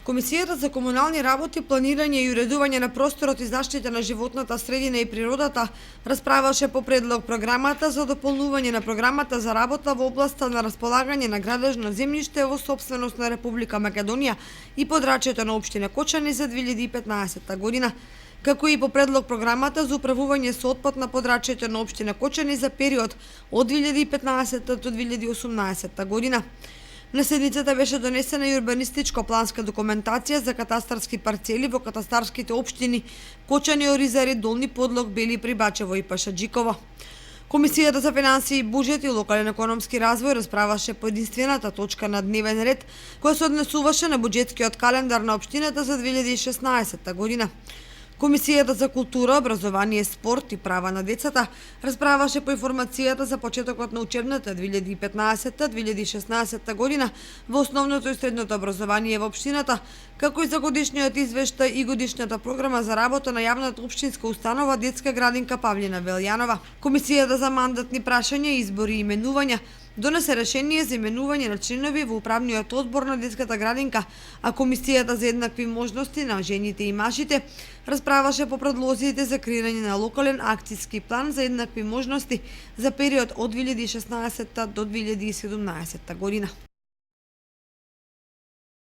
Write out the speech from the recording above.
Комисијата за комунални работи, планирање и уредување на просторот и заштита на животната средина и природата расправаше по предлог програмата за дополнување на програмата за работа во областа на располагање на градежно земјиште во сопственост на Република Македонија и подрачјето на општина Кочани за 2015 година, како и по предлог програмата за управување со отпад на подрачјето на општина Кочани за период од 2015 до 2018 година. На седницата беше донесена и урбанистичко-планска документација за катастарски парцели во катастарските општини Кочани, Оризари, Долни Подлог, Бели, Прибачево и Пашаџиково. Комисијата за финансии, буџет и локален економски развој расправаше по единствената точка на дневен ред која се однесуваше на буџетскиот календар на општината за 2016 година. Комисијата за култура, образование, спорт и права на децата расправаше по информацијата за почетокот на учебната 2015-2016 година во основното и средното образование во општината, како и за годишниот извештај и годишната програма за работа на јавната општинска установа Детска градинка Павлина Велјанова. Комисијата за мандатни прашања, избори и именувања донесе решение за именување на членови во управниот одбор на Детската градинка, а Комисијата за еднакви можности на жените и мажите расправаше по предлозите за креирање на локален акцијски план за еднакви можности за период од 2016 до 2017 година.